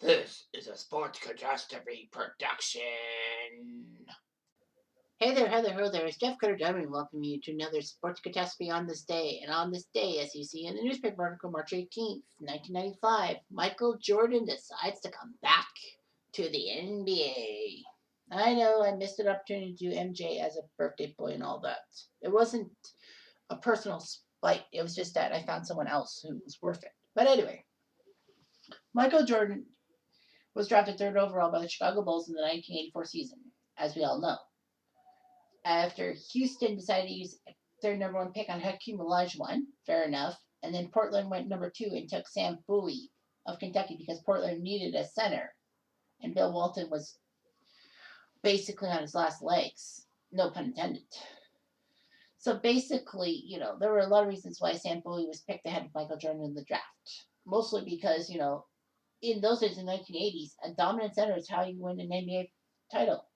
This is a Sports Catastrophe production. Hey there, Heather, ho there. It's Jeff Cutter Diamond welcoming you to another Sports Catastrophe on this day. And on this day, as you see in the newspaper article, March 18th, 1995, Michael Jordan decides to come back to the NBA. I know I missed an opportunity to do MJ as a birthday boy and all that. It wasn't a personal spite. It was just that I found someone else who was worth it. But anyway, Michael Jordan was drafted third overall by the Chicago Bulls in the 1984 season, as we all know. After Houston decided to use their number one pick on Hakeem Olajuwon, fair enough. And then Portland went number two and took Sam Bowie of Kentucky because Portland needed a center. And Bill Walton was basically on his last legs. No pun intended. So basically, there were a lot of reasons why Sam Bowie was picked ahead of Michael Jordan in the draft. Mostly because, in those days in the 1980s, a dominant center is how you win an NBA title.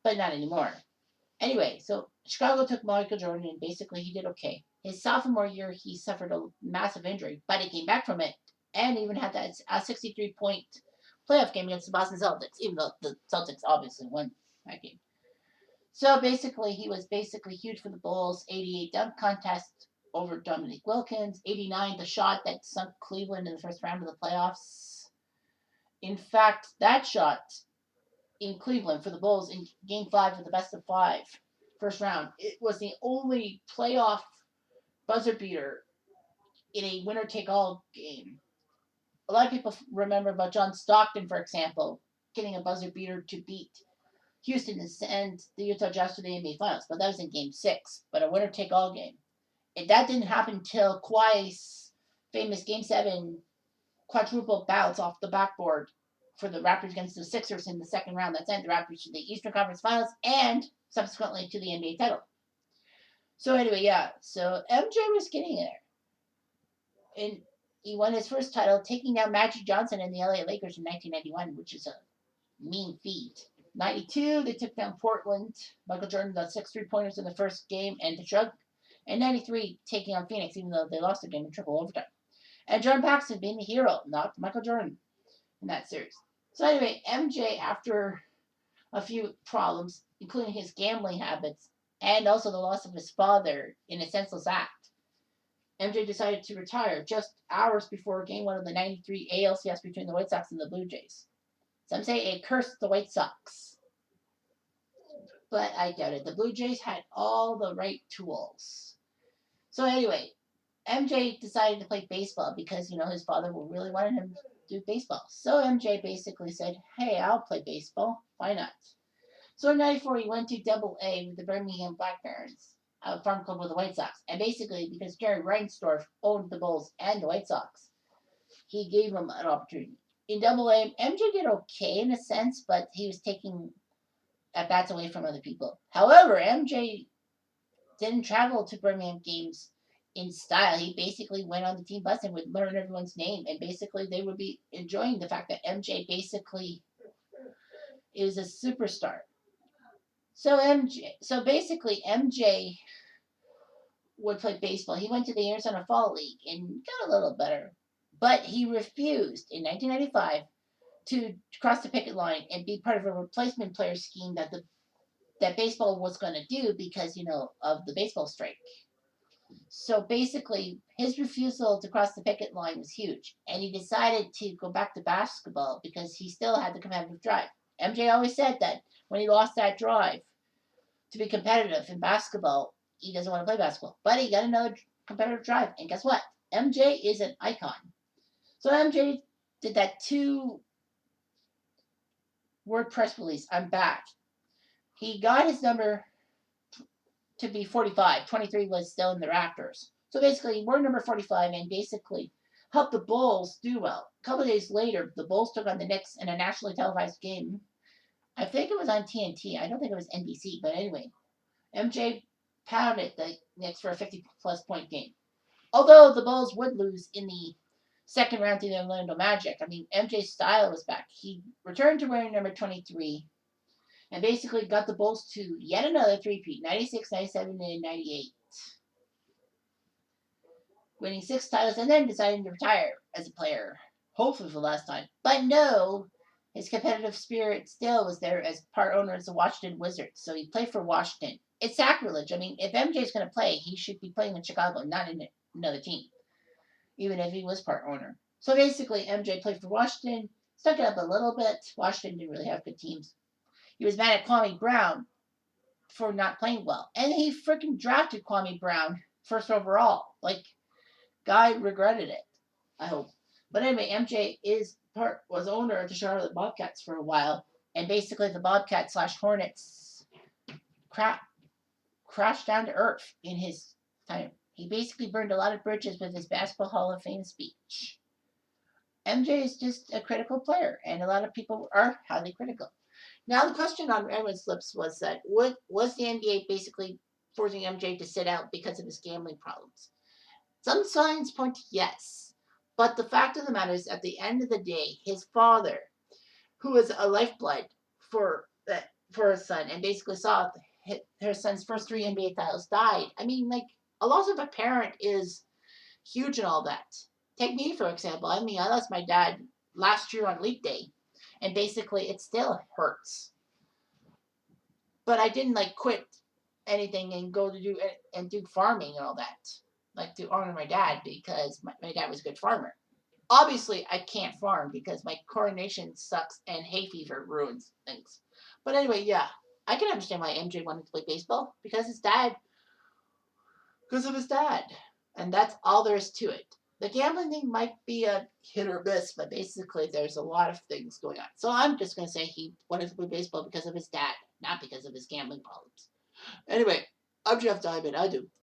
But not anymore. Anyway, so Chicago took Michael Jordan, and basically he did okay. His sophomore year, he suffered a massive injury, but he came back from it and even had that 63-point playoff game against the Boston Celtics, even though the Celtics obviously won that game. So basically, he was basically huge for the Bulls. 88 dunk contest over Dominique Wilkins. 89, the shot that sunk Cleveland in the first round of the playoffs. In fact, that shot in Cleveland for the Bulls in Game 5 of the best of 5 first round. It was the only playoff buzzer beater in a winner-take-all game. A lot of people remember about John Stockton, for example, getting a buzzer beater to beat Houston and send the Utah Jazz to the NBA Finals, but that was in Game 6, but a winner-take-all game. And that didn't happen until Kawhi's famous Game 7 quadruple bounce off the backboard for the Raptors against the Sixers in the second round that sent the Raptors to the Eastern Conference Finals and subsequently to the NBA title. So anyway, yeah. So MJ was getting there. And he won his first title, taking down Magic Johnson and the LA Lakers in 1991, which is a mean feat. 92, they took down Portland. Michael Jordan got 6 3-pointers in the first game and the shrug. And 93, taking on Phoenix, even though they lost the game in triple overtime. And John Paxson being the hero, not Michael Jordan in that series. So anyway, MJ, after a few problems, including his gambling habits and also the loss of his father in a senseless act, MJ decided to retire just hours before Game 1 of the 93 ALCS between the White Sox and the Blue Jays. Some say it cursed the White Sox, but I doubt it. The Blue Jays had all the right tools. So anyway, MJ decided to play baseball because, his father really wanted him to do baseball. So MJ basically said, hey, I'll play baseball. Why not? So in 94, he went to Double A with the Birmingham Black Barons, a farm club with the White Sox. And basically, because Jerry Reinsdorf owned the Bulls and the White Sox, he gave him an opportunity. In Double A, MJ did okay in a sense, but he was taking at-bats away from other people. However, MJ didn't travel to Birmingham games in style. He basically went on the team bus and would learn everyone's name, and basically they would be enjoying the fact that MJ basically is a superstar. So basically MJ would play baseball. He went to the Arizona Fall League and got a little better, but he refused in 1995 to cross the picket line and be part of a replacement player scheme that baseball was going to do because of the baseball strike. So basically, his refusal to cross the picket line was huge, and he decided to go back to basketball because he still had the competitive drive. MJ always said that when he lost that drive to be competitive in basketball, he doesn't want to play basketball. But he got another competitive drive, and guess what? MJ is an icon. So MJ did that 2-word press release, I'm back. He got his number to be 45. 23 was still in the Raptors. So basically, he wore number 45 and basically helped the Bulls do well. A couple of days later, the Bulls took on the Knicks in a nationally televised game. I think it was on TNT. I don't think it was NBC, but anyway, MJ pounded the Knicks for a 50-plus point game. Although the Bulls would lose in the second round to the Orlando Magic, MJ's style was back. He returned to wearing number 23 and basically got the Bulls to yet another three-peat, 96, 97, and 98. Winning 6 titles and then deciding to retire as a player, hopefully for the last time. But no, his competitive spirit still was there as part owner of the Washington Wizards. So he played for Washington. It's sacrilege. I mean, if MJ's going to play, he should be playing in Chicago, not in another team, even if he was part owner. So basically, MJ played for Washington, stuck it up a little bit. Washington didn't really have good teams. He was mad at Kwame Brown for not playing well. And he freaking drafted Kwame Brown first overall. Like, guy regretted it, I hope. But anyway, MJ was owner of the Charlotte Bobcats for a while, and basically the Bobcats slash Hornets crashed down to earth in his time. He basically burned a lot of bridges with his Basketball Hall of Fame speech. MJ is just a critical player, and a lot of people are highly critical. Now, the question on everyone's lips was that was the NBA basically forcing MJ to sit out because of his gambling problems? Some signs point to yes. But the fact of the matter is, at the end of the day, his father, who was a lifeblood for his son, and basically saw her son's first 3 NBA titles died. I mean, like, a loss of a parent is huge and all that. Take me, for example. I mean, I lost my dad last year on Leap Day, and basically it still hurts. But I didn't like quit anything and go to do farming and all that, like to honor my dad because my dad was a good farmer. Obviously, I can't farm because my coordination sucks and hay fever ruins things. But anyway, yeah, I can understand why MJ wanted to play baseball because of his dad, and that's all there is to it. The gambling thing might be a hit or miss, but basically there's a lot of things going on. So I'm just going to say he wanted to play baseball because of his dad, not because of his gambling problems. Anyway, I'm Jeff Diamond. I do.